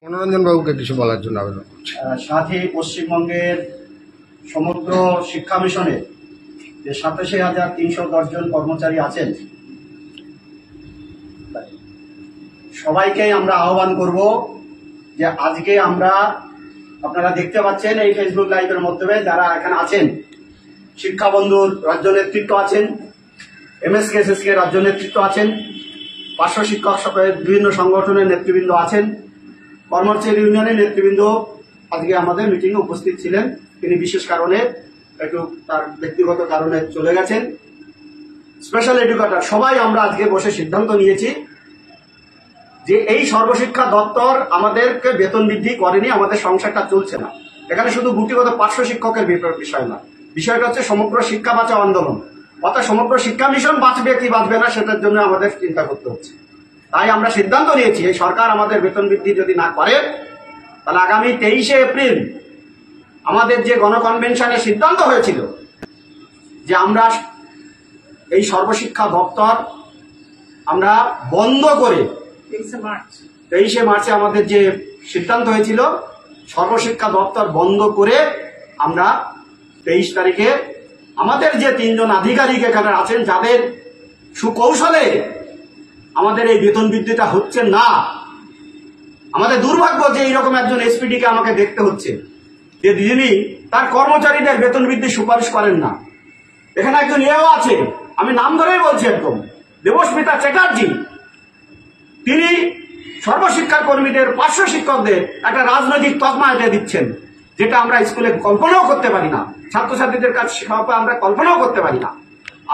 মনোরঞ্জন বাবুকে কিছু বলার জন্য আবেদন করছি। সাথে পশ্চিমবঙ্গের সমগ্র শিক্ষা মিশনে যে ৮৭,৩১০ জন কর্মচারী আছেন, সবাইকেই আমরা আহ্বান করব যে আজকে আমরা, আপনারা দেখতে পাচ্ছেন এই ফেসবুক লাইভের মাধ্যমে যারা এখানে আছেন, শিক্ষা বন্ধুর রাজ্য নেতৃত্ব আছেন, MSK রাজ্য নেতৃত্ব আছেন, পার্শ্ব শিক্ষক সভায় বিভিন্ন সংগঠনের নেতৃবৃন্দ আছেন, কর্মচারী ইউনিয়নের নেতৃবৃন্দ আজকে আমাদের মিটিংয়ে উপস্থিত ছিলেন। তিনি বিশেষ কারণে একটু তার ব্যক্তিগত কারণে চলে গেছেন। স্পেশাল এডুকেটর সবাই আমরা আজকে বসে সিদ্ধান্ত নিয়েছি যে এই সর্বশিক্ষা দপ্তর আমাদেরকে বেতন বৃদ্ধি করেনি, আমাদের সংসারটা চলছে না। এখানে শুধু গুটিগত পার্শ্ব শিক্ষকের বিষয় না, বিষয়টা হচ্ছে সমগ্র শিক্ষা বাঁচাও আন্দোলন, অর্থাৎ সমগ্র শিক্ষা মিশন বাঁচবে কি বাঁচবে না সেটার জন্য আমাদের চিন্তা করতে হচ্ছে। তাই আমরা সিদ্ধান্ত নিয়েছি এই সরকার আমাদের বেতন বৃদ্ধি যদি না করে, তাহলে আগামী 23শে এপ্রিল আমাদের যে গণকনভেনশনে সিদ্ধান্ত হয়েছিল যে আমরা এই সর্বশিক্ষা দপ্তর আমরা বন্ধ করে, 23শে মার্চে আমাদের যে সিদ্ধান্ত হয়েছিল সর্বশিক্ষা দপ্তর বন্ধ করে আমরা 23 তারিখে আমাদের যে 3 জন আধিকারিক এখানে আছেন, যাদের সুকৌশলে আমাদের এই বেতন বৃদ্ধিটা হচ্ছে না। আমাদের দুর্ভাগ্য যে এইরকম একজন এসপিডিকে আমাকে দেখতে হচ্ছে যে যিনি তার কর্মচারীদের বেতন বৃদ্ধির সুপারিশ করেন না। এখানে একজন এও আছে, আমি নাম ধরেই বলছি, একদম দেবস্মিতা চ্যাটার্জি। তিনি সর্বশিক্ষা কর্মীদের, পার্শ্ব শিক্ষকদের একটা রাজনৈতিক তকমা এনে দিচ্ছেন, যেটা আমরা স্কুলে কল্পনাও করতে পারি না, ছাত্রছাত্রীদের কাছে আমরা কল্পনাও করতে পারি না।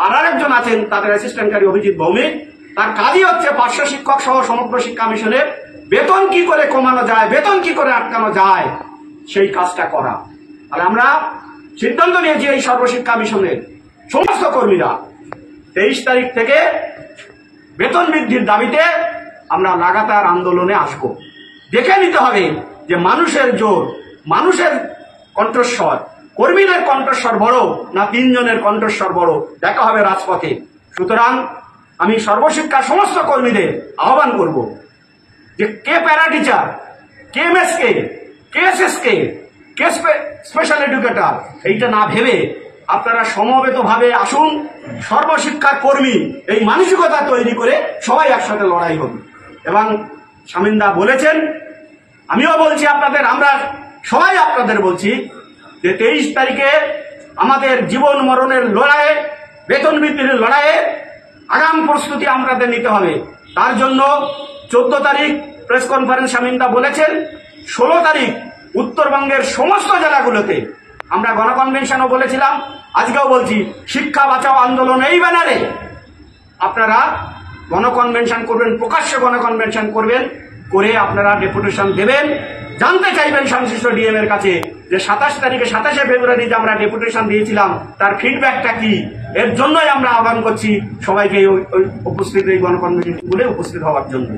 আর আরেকজন আছেন তাদের অ্যাসিস্ট্যান্টকারী অভিজিৎ ভৌমিক, তার কাজই হচ্ছে পার্শ্ব শিক্ষক সহ সমগ্র শিক্ষা মিশনের বেতন কি করে কমানো যায়, বেতন কি করে আটকানো যায় সেই কাজটা করা। আর আমরা সিদ্ধান্ত নিয়েছি এই সর্বশিক্ষা মিশনের সমস্ত কর্মীরা 23 তারিখ থেকে বেতন বৃদ্ধির দাবিতে আমরা লাগাতার আন্দোলনে আসব। দেখে নিতে হবে যে মানুষের জোর, মানুষের কণ্ঠস্বর, কর্মীদের কণ্ঠস্বর বড় না 3 জনের কণ্ঠস্বর বড়, দেখা হবে রাজপথে। সুতরাং আমি সর্বশিক্ষার সমস্ত কর্মীদের আহ্বান করব যে কে প্যারা টিচার, কে MSK, কে SSK, কে স্পেশাল এডুকেটর, এইটা না ভেবে আপনারা সমবেতভাবে আসুন। সর্বশিক্ষার কর্মী এই মানসিকতা তৈরি করে সবাই একসাথে লড়াই হবে। এবং শামিনদা বলেছেন, আমিও বলছি আপনাদের, আমরা সবাই আপনাদের বলছি যে 23 তারিখে আমাদের জীবন মরণের লড়াইয়ে, বেতন বৃদ্ধির লড়াইয়ে আগাম প্রস্তুতি আমাদের নিতে হবে। তার জন্য 14 তারিখ প্রেস কনফারেন্স শামিনদা বলেছেন, 16 তারিখ উত্তরবঙ্গের সমস্ত জেলাগুলোতে আমরা গণকনভেনশনও বলেছিলাম, আজকেও বলছি, শিক্ষা বাঁচাও আন্দোলন এই ব্যানারে আপনারা গণকনভেনশন করবেন, প্রকাশ্য গণকনভেনশন করবেন, করে আপনারা ডেপুটেশন দেবেন। জানতে চাইবেন সংশ্লিষ্ট ডিএম এর কাছে যে 27শে ফেব্রুয়ারি যে আমরা ডেপুটেশন দিয়েছিলাম তার ফিডব্যাকটা কি। এর জন্যই আমরা আহ্বান করছি সবাইকে উপস্থিত এই গণকনভেনশন উপস্থিত হওয়ার জন্য।